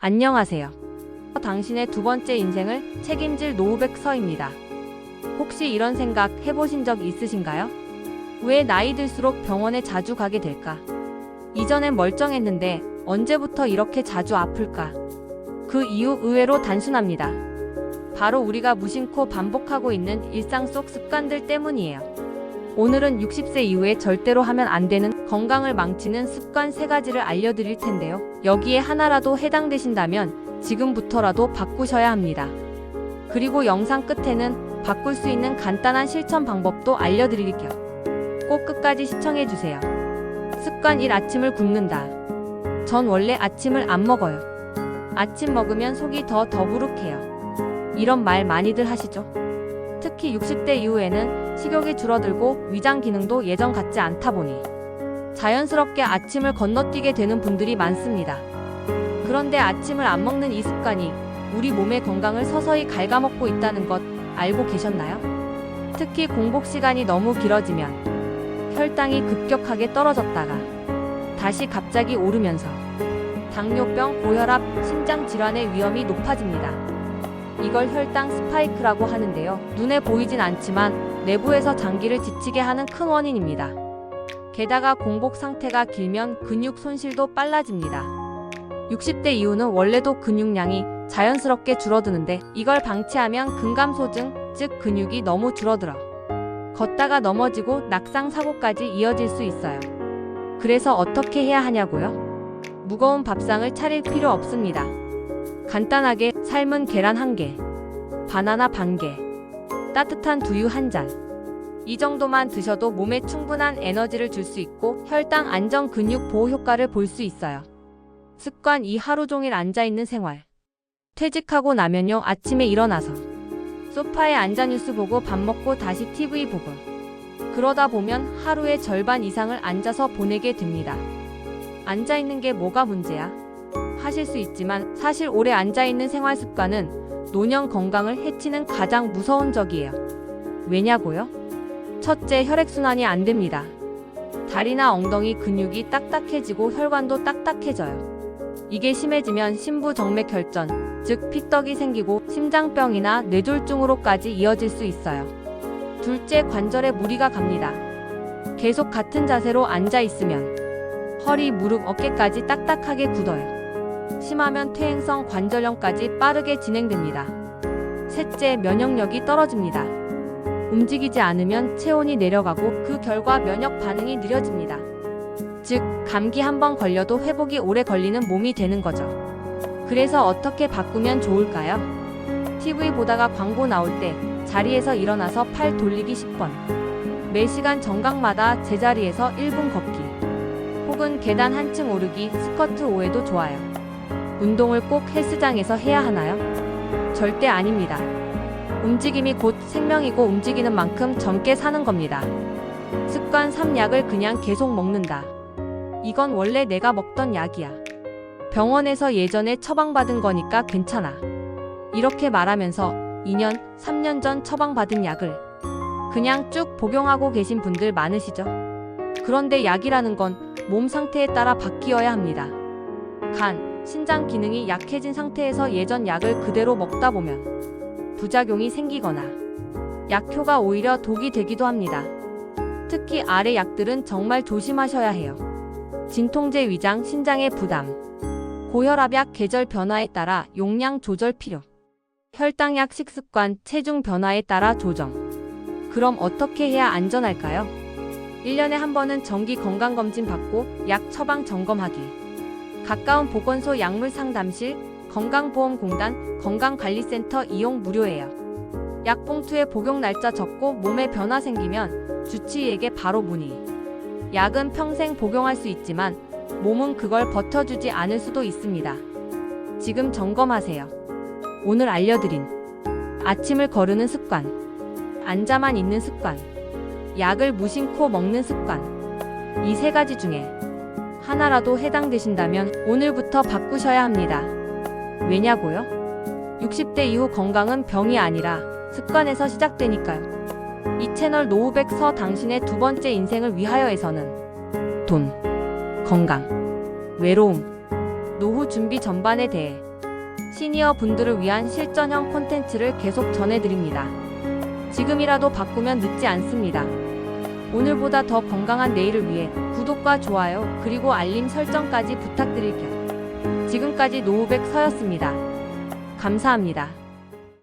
안녕하세요. 당신의 두 번째 인생을 책임질 노후백서입니다. 혹시 이런 생각 해보신 적 있으신가요? 왜 나이 들수록 병원에 자주 가게 될까? 이전엔 멀쩡했는데 언제부터 이렇게 자주 아플까? 그 이유 의외로 단순합니다. 바로 우리가 무심코 반복하고 있는 일상 속 습관들 때문이에요. 오늘은 60세 이후에 절대로 하면 안 되는 건강을 망치는 습관 3가지를 알려드릴 텐데요. 여기에 하나라도 해당되신다면 지금부터라도 바꾸셔야 합니다. 그리고 영상 끝에는 바꿀 수 있는 간단한 실천 방법도 알려드릴게요. 꼭 끝까지 시청해주세요. 습관 1. 아침을 굶는다. 전 원래 아침을 안 먹어요. 아침 먹으면 속이 더 더부룩해요. 이런 말 많이들 하시죠? 특히 60대 이후에는 식욕이 줄어들고 위장 기능도 예전 같지 않다 보니 자연스럽게 아침을 건너뛰게 되는 분들이 많습니다. 그런데 아침을 안 먹는 이 습관이 우리 몸의 건강을 서서히 갉아먹고 있다는 것 알고 계셨나요? 특히 공복 시간이 너무 길어지면 혈당이 급격하게 떨어졌다가 다시 갑자기 오르면서 당뇨병, 고혈압, 심장 질환의 위험이 높아집니다. 이걸 혈당 스파이크라고 하는데요. 눈에 보이진 않지만 내부에서 장기를 지치게 하는 큰 원인입니다. 게다가 공복 상태가 길면 근육 손실도 빨라집니다. 60대 이후는 원래도 근육량이 자연스럽게 줄어드는데 이걸 방치하면 근감소증, 즉 근육이 너무 줄어들어 걷다가 넘어지고 낙상 사고까지 이어질 수 있어요. 그래서 어떻게 해야 하냐고요? 무거운 밥상을 차릴 필요 없습니다. 간단하게 삶은 계란 1개, 바나나 반 개, 따뜻한 두유 1잔. 이 정도만 드셔도 몸에 충분한 에너지를 줄 수 있고 혈당 안정, 근육 보호 효과를 볼 수 있어요. 습관 2. 하루 종일 앉아있는 생활. 퇴직하고 나면요, 아침에 일어나서 소파에 앉아 뉴스 보고 밥 먹고 다시 TV 보고 그러다 보면 하루의 절반 이상을 앉아서 보내게 됩니다. 앉아있는 게 뭐가 문제야? 하실 수 있지만 사실 오래 앉아있는 생활 습관은 노년 건강을 해치는 가장 무서운 적이에요. 왜냐고요? 첫째, 혈액순환이 안 됩니다. 다리나 엉덩이 근육이 딱딱해지고 혈관도 딱딱해져요. 이게 심해지면 심부정맥혈전, 즉 피떡이 생기고 심장병이나 뇌졸중으로까지 이어질 수 있어요. 둘째, 관절에 무리가 갑니다. 계속 같은 자세로 앉아있으면 허리, 무릎, 어깨까지 딱딱하게 굳어요. 심하면 퇴행성 관절염까지 빠르게 진행됩니다. 셋째, 면역력이 떨어집니다. 움직이지 않으면 체온이 내려가고 그 결과 면역 반응이 느려집니다. 즉, 감기 한번 걸려도 회복이 오래 걸리는 몸이 되는 거죠. 그래서 어떻게 바꾸면 좋을까요? TV 보다가 광고 나올 때 자리에서 일어나서 팔 돌리기 10번. 매 시간 정각마다 제자리에서 1분 걷기. 혹은 계단 한층 오르기, 스쿼트 5회도 좋아요. 운동을 꼭 헬스장에서 해야 하나요? 절대 아닙니다. 움직임이 곧 생명이고 움직이는 만큼 젊게 사는 겁니다. 습관 3. 약을 그냥 계속 먹는다. 이건 원래 내가 먹던 약이야. 병원에서 예전에 처방받은 거니까 괜찮아. 이렇게 말하면서 2년, 3년 전 처방받은 약을 그냥 쭉 복용하고 계신 분들 많으시죠? 그런데 약이라는 건 몸 상태에 따라 바뀌어야 합니다. 간, 신장 기능이 약해진 상태에서 예전 약을 그대로 먹다 보면 부작용이 생기거나 약효가 오히려 독이 되기도 합니다. 특히 아래 약들은 정말 조심하셔야 해요. 진통제, 위장, 신장의 부담, 고혈압약, 계절 변화에 따라 용량 조절 필요, 혈당약, 식습관, 체중 변화에 따라 조정. 그럼 어떻게 해야 안전할까요? 1년에 한 번은 정기 건강검진 받고 약 처방 점검하기. 가까운 보건소, 약물상담실, 건강보험공단, 건강관리센터 이용 무료예요. 약 봉투에 복용 날짜 적고 몸에 변화 생기면 주치의에게 바로 문의. 약은 평생 복용할 수 있지만 몸은 그걸 버텨주지 않을 수도 있습니다. 지금 점검하세요. 오늘 알려드린 아침을 거르는 습관, 앉아만 있는 습관, 약을 무심코 먹는 습관, 이 3가지 중에 하나라도 해당되신다면 오늘부터 바꾸셔야 합니다. 왜냐고요? 60대 이후 건강은 병이 아니라 습관에서 시작되니까요. 이 채널 노후백서, 당신의 두 번째 인생을 위하여에서는 돈, 건강, 외로움, 노후 준비 전반에 대해 시니어 분들을 위한 실전형 콘텐츠를 계속 전해드립니다. 지금이라도 바꾸면 늦지 않습니다. 오늘보다 더 건강한 내일을 위해 구독과 좋아요 그리고 알림 설정까지 부탁드릴게요. 지금까지 노후백서였습니다. 감사합니다.